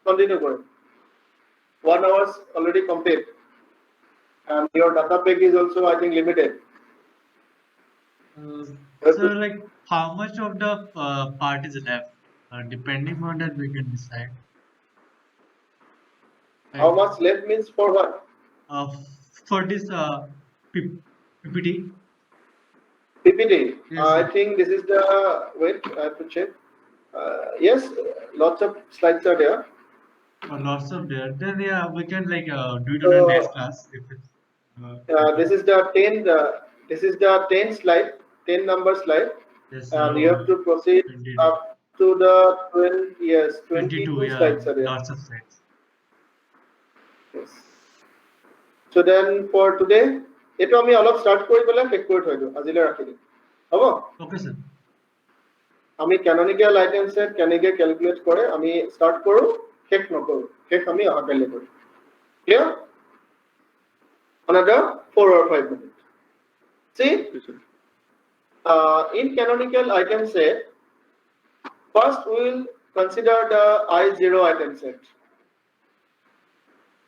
continue Karim 1 hours already complete and your data pack is also I think limited So like how much of the part is left depending on that we can decide how like, much left means for what for this PPT. PPT. Yes, I sir. think this is the wait. I have to check. Yes, lots of slides are there. Lots of there. Then yeah, we can like do it on the next class if it's. This is the 10. This is the 10 slide, 10 number slide, Yes, and you have to proceed 22. up to the 12. Yes, 22 yeah, slides are there. lots of slides. Yes. So then for today, এইটো আমি অলপ start কৰি পেলাই শেষ কৰি থৈ দিওঁ আজিলৈ ৰাখি দিম হ'ব Okay, sir. আমি canonical item set কেনেকৈ calculate কৰে আমি start কৰো শেষ নকৰো শেষ আমি অহাকালি কৰিম clear another 4 or 5 minutes see in canonical item set first we will consider the I0 item set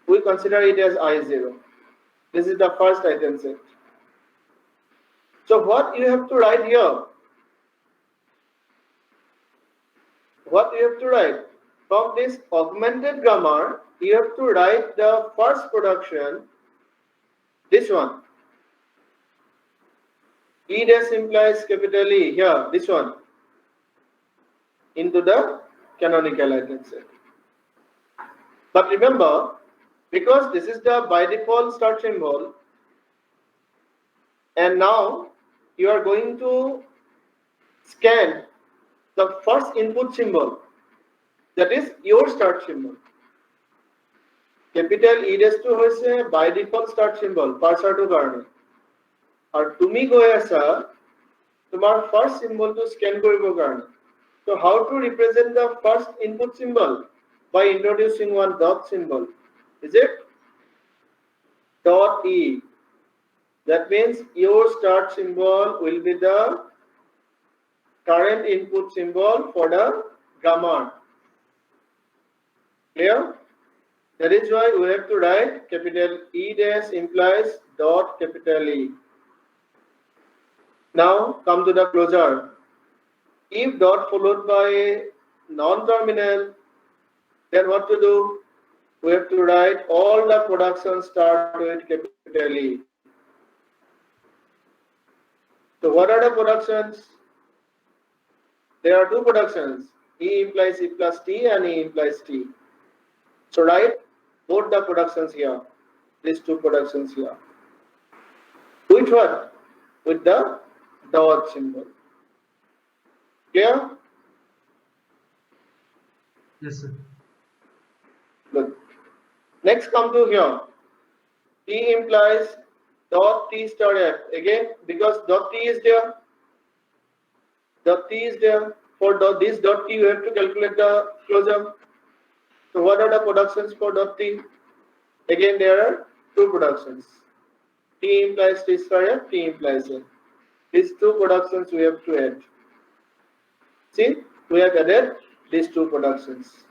we consider it as I0 this is the first item set so what you have to write here what you have to write? From this augmented grammar, you have to write the first production, this one. E dash implies capital E here, this one, into the canonical item set. But remember, because this is the by default start symbol, and now you are going to scan the first input symbol, that is your start symbol. Capital E dash to hoise by default start symbol, parser to karne. Or tumi goi asa tomar first symbol to scan koribo karone. So how to represent the first input symbol? By introducing one dot symbol. Is it? Dot E. That means your start symbol will be the current input symbol for the grammar. Clear? That is why we have to write capital E dash implies dot capital E. Now come to the closure. If dot followed by non-terminal, then what to do? We have to write all the productions start with capital E. So what are the productions? There are two productions. E implies E plus T and E implies T. So write both the productions here. These two productions here. With what? With the dot symbol. Clear? Yes, sir. Good. Next come to here. T implies dot T star F. Again, because dot T is there. Dot T is there. For this dot T, you have to calculate the closure. So what are the productions for dot T? Again, there are two productions. T implies T star F, T implies F. These two productions we have to add. See, we have added these two productions.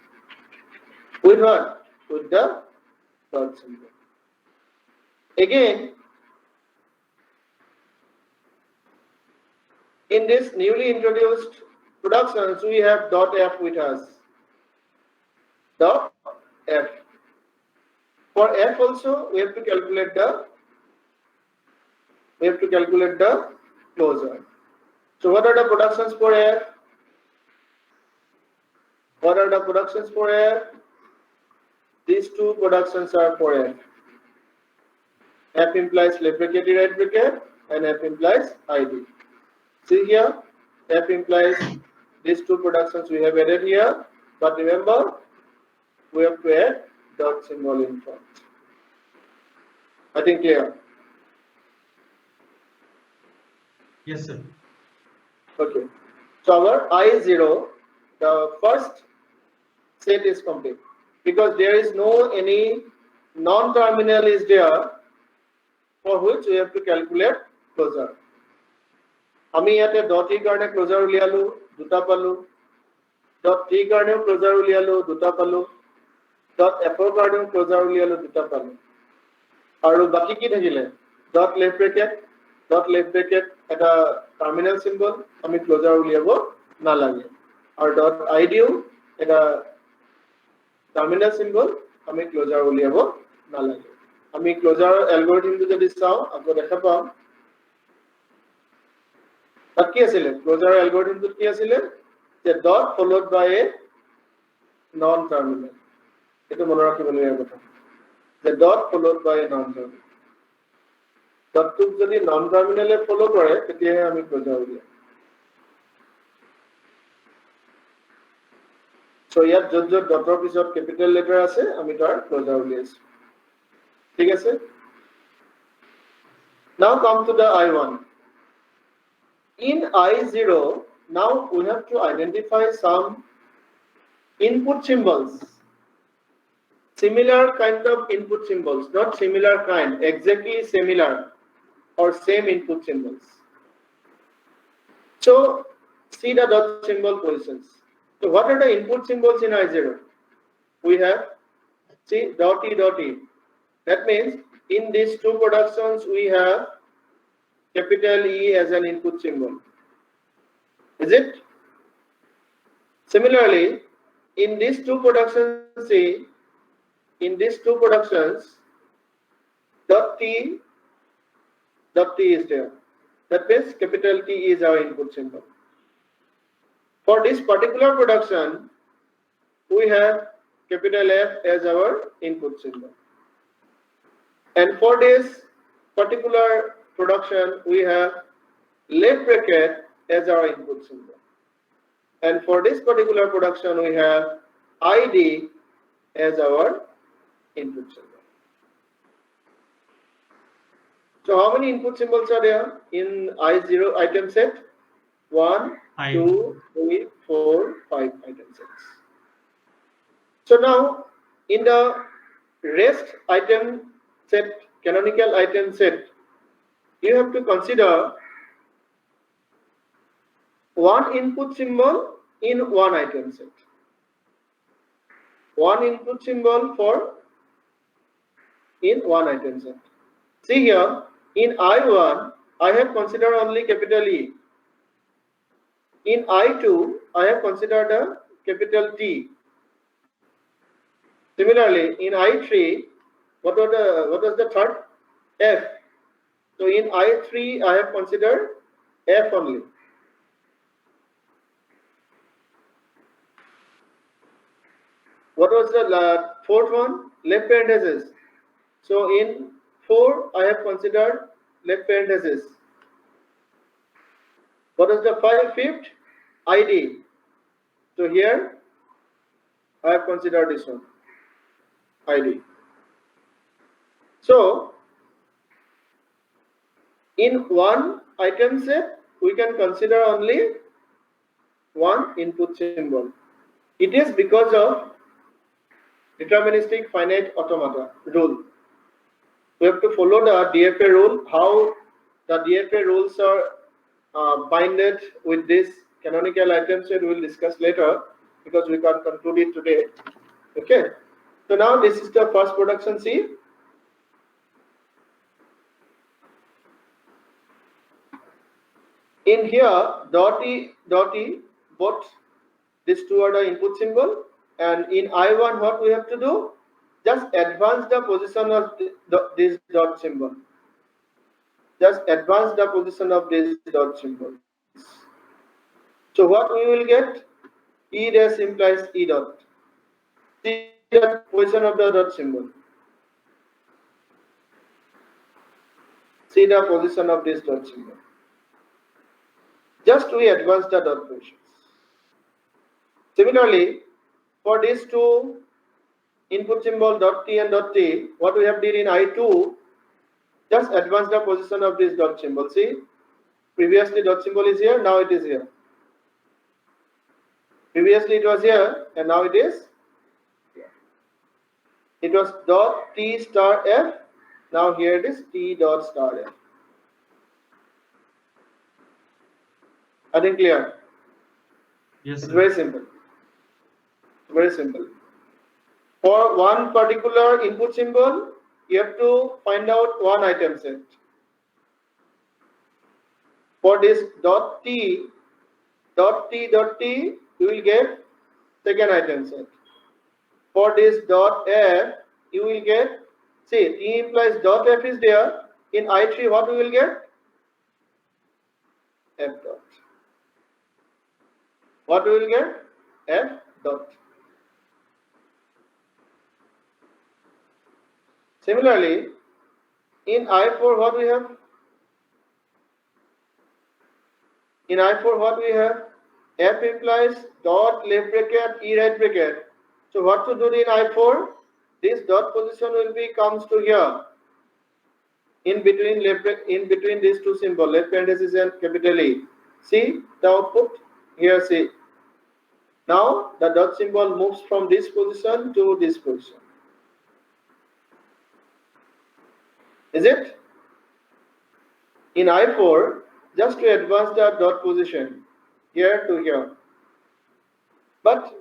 With what? With the dot symbol. Again, in this newly introduced productions, we have dot F with us. Dot F. For F also, we have to calculate the closure. So what are the productions for F? What are the productions for F? These two productions are for F. F implies left bracket, right bracket, and F implies ID. See here, F implies these two productions we have added here, but remember, we have to add dot symbol in front. I think clear? Yes, sir. Okay. So our I0, the first set is complete because there is no any non-terminal is there for which we have to calculate closure. আমি ইয়াতে dot e কাৰণে closure উলিয়ালো দুটা পালো dot t কাৰণেও closure উলিয়ালো দুটা পালো dot f ৰ কাৰণেও closure উলিয়ালো দুটা পালো আৰু বাকি কি থাকিলে dot left bracket এটা terminal symbol আমি closure উলিয়াব নালাগে আৰু dot id এটা terminal symbol আমি closure উলিয়াব নালাগে আমি closure algorithm টো যদি চাও আকৌ দেখা পাম তাত কি আছিল closure algorithm টো কি আছিল যে dot followed by a non terminal এটো মনে ৰাখিবলগীয়া কথা যে dot followed by a non terminal dot টো যদি non terminal এ follow কৰে তেতিয়াহে আমি closure উলিয়াম so ইয়াত যত যত dot ৰ পিছত capital letter আছে আমি তাৰ closure উলিয়াইছো ঠিক আছে now come to the I1 in I0 now we have to identify some input symbols similar kind of input symbols not similar kind exactly similar or same input symbols so see the dot symbol positions so what are the input symbols in I0 we have see dot e that means in these two productions we have capital E as an input symbol is it Similarly, in these two productions, see, in these two productions, dot T is there. That means capital T is our input symbol. For this particular production, we have capital F as our input symbol. And for this particular production, we have left bracket as our input symbol. And for this particular production, we have ID as our input symbol. So how many input symbols are there in I0 item set? 1, 2, 3, 4, 5 item sets. So now in the rest item set, canonical item set, you have to consider one input symbol in one item set. One input symbol for in one item set. See here, in I1, I have considered only capital E. In I2, I have considered a capital T. Similarly, in I3, what was the third? F. So in I3, I have considered F only. What was the fourth one? Left parenthesis. So in 4, I have considered left parenthesis. What is the fifth? ID. So here, I have considered this one. ID. So, in one item set, we can consider only one input symbol. It is because of deterministic finite automata rule. We have to follow the DFA rule. How the DFA rules are binded with this canonical item set, we will discuss later because we can't conclude it today. Okay. So now this is the first production C. In here, dot E, both these two are the input symbol, and in I1, what we have to do? Just advance the position of this dot symbol. Just advance the position of this dot symbol. So what we will get? E dash implies E dot. See the position of the dot symbol. See the position of this dot symbol. Just we advance the dot positions. Similarly, for these two input symbol dot T and dot T, what we have did in I2, just advance the position of this dot symbol. See, previously dot symbol is here, now it is here. Previously it was here, and now it is here. It was dot T star F, now here it is T dot star F. I think clear? Yes, sir. It's very simple. Very simple. For one particular input symbol, you have to find out one item set. For this dot T, you will get second item set. For this dot F, you will get, see, T implies dot F is there. In I3, what we will get? F dot. What we will get? F dot. Similarly, in I4, what we have? In I4, what we have? F implies dot left bracket, E right bracket. So what to do in I4? This dot position will be comes to here. In between these two symbols, left parenthesis and capital E. See the output? Here see. Now the dot symbol moves from this position to this position. Is it? In I4, just to advance the dot position, here to here. But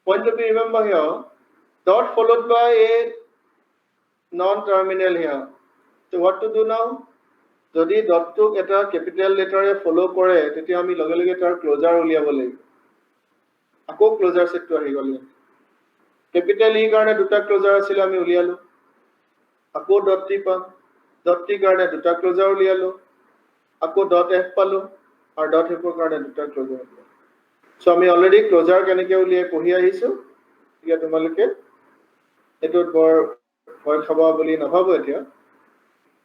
point to be remember here, dot followed by a non-terminal here. So what to do now? যদি ডটটোক এটা capital লেটাৰে follow কৰে তেতিয়া আমি লগে লগে তাৰ closure উলিয়াব লাগিব আকৌ ক্লোজাৰ সেটটো আহি গ'ল কেপিটেল ই কাৰণে দুটা ক্লোজাৰ আছিল আমি উলিয়ালো আকৌ ডট টি পাম ডট টি কাৰণে দুটা ক্লোজাৰ উলিয়ালো আকৌ ডট এফ পালো আৰু ডট এফৰ কাৰণে দুটা ক্লোজাৰ সো আমি অলৰেডি ক্লোজাৰ কেনেকৈ উলিয়াই পঢ়ি আহিছো এতিয়া তোমালোকে এটোত বৰ ভয় খাবা বুলি নাভাবো এতিয়া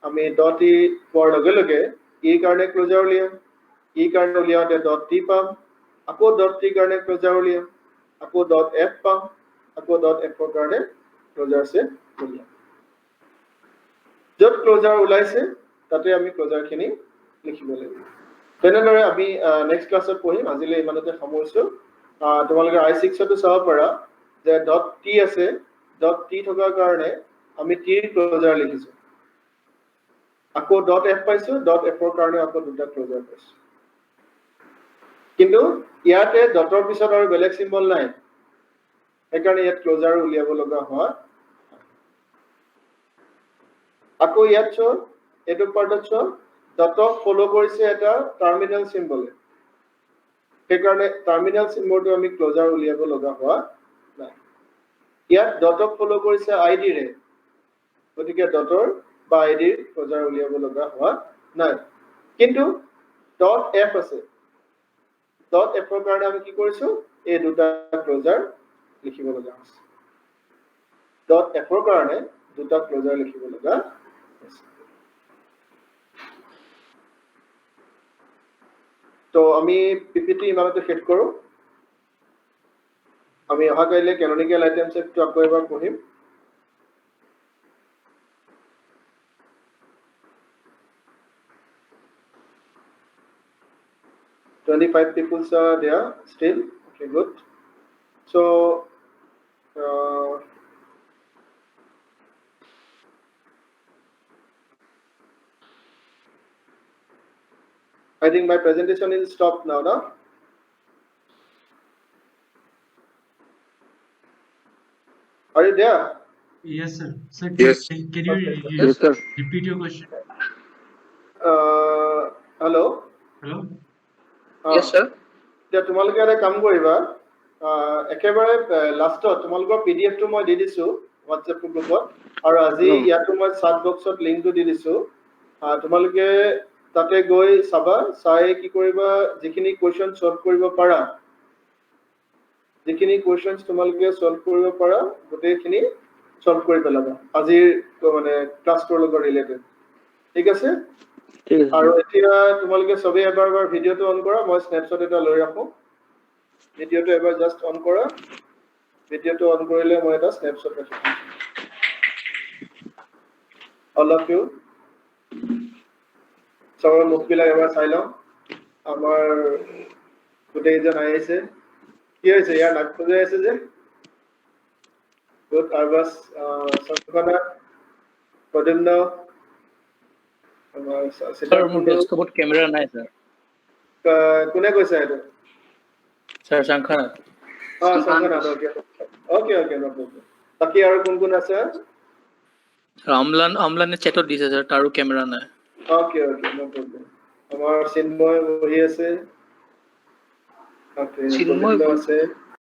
আমি ডট ই পোৱাৰ লগে লগে ই কাৰণে ক্লোজাৰ উলিয়াম ই কাৰণে উলিয়াওঁতে ডট টি পাম আকৌ ডট টি কাৰণে ক্লোজাৰ উলিয়াম আকৌ ডট এফ পাম আকৌ ডট এফৰ কাৰণে ক্লোজাৰ সেট উলিয়াম য'ত ক্লোজাৰ ওলাইছে তাতে আমি ক্লোজাৰ খিনি লিখিব লাগিব তেনেদৰে আমি নেক্সট ক্লাছত পঢ়িম আজিলৈ ইমানতে সামৰিছো তোমালোকে i6 তো চাব পাৰা যে ডট টি আছে ডট টি থকাৰ কাৰণে আমি টিৰ ক্লোজাৰ লিখিছো আকৌ ডট এফ পাইছো ডট এফৰ কাৰণে আকৌ দুটা ক্লোজাৰ পাইছো কিন্তু ইয়াতে ডটৰ পিছত আৰু বেলেগ সিম্বল নাই সেইকাৰণে ইয়াত ক্লোজাৰ উলিয়াব লগা হয় আকৌ ইয়াত চোৱা এইটো পাৰ্টত চোৱা ডটক ফলো কৰিছে এটা টাৰ্মিনেল সিম্বলে সেইকাৰণে টাৰ্মিনেল সিম্বলটো আমি ক্লোজাৰ উলিয়াব লগা হোৱা নাই ইয়াত ডটক ফলো কৰিছে আইডি ৰে গতিকে ডটৰ বা আইডিৰ ক্লোজাৰ উলিয়াব লগা হোৱা নাই কিন্তু ডট এফ আছে ডট এফৰ কাৰণে আমি কি কৰিছো এই দুটা ক্লোজাৰ লিখিব লগা আছে ডট এফৰ কাৰণে দুটা ক্লোজাৰ লিখিব লগা আছে তো আমি পিপিটি ইমানতে শেষ কৰো আমি অহা কাইলৈ ক্যানোনিকেল আইটেম সেটটো আকৌ এবাৰ পঢ়িম $25 people are there still. Okay, good. So, I think my presentation is stopped now, no? Are you there? Yes, sir. Sir, Yes. can you Okay. Yes, sir. repeat your question? Hello? Hello? Yes, sir. এতিয়া তোমালোকে এটা কাম কৰিবা একেবাৰে লাষ্টত তোমালোকৰ PDF টো মই দি দিছো WhatsApp গ্ৰুপত আৰু আজি ইয়াতো মই চাট বক্সত লিংকটো দি দিছো তোমালোকে তাতে গৈ চাবা চাই কি কৰিবা যিখিনি কোৱেশ্চন সলভ কৰিব পাৰা যিখিনি কোৱেশ্চনছ তোমালোকে সলভ কৰিব পাৰা গোটেইখিনি সলভ কৰি পেলাবা আজিৰ মানে ক্লাছটোৰ লগত ৰিলেটেড ঠিক আছে আৰু এতিয়া তোমালোকে সবে এবাৰ ভিডিঅটো অন কৰা মই স্ন্যাপশ্বট এটা লৈ ৰাখো ভিডিঅটো এবাৰ জাস্ট অন কৰা ভিডিঅটো অন কৰিলে মই এটা স্ন্যাপশ্বট ৰাখিম অল অফ ইউ সবৰ মুখবিলাক এবাৰ চাই লওঁ আমাৰ গোটেইজন আহিছে কি হৈছে ইয়াৰ নাক খোজাই আছে যে গুড আৰবাস সংকনা প্ৰদ্যুম্ন Sir, মোৰ ডেস্কটপত কেমেৰা নাই sir. কোনে কৈছে এইটো Sir, Shankar. সংকনা ওকে ওকে ওকে নো প্ৰবলেম বাকি আৰু কোন আছে আমলানে chatত দিছে sir, তাৰো কেমেৰা নাই. ওকে ওকে নো প্ৰবলেম আমাৰ চিন্ময় বহি আছে ওকে চিন্ময় প্ৰদ্যুম্ন আছে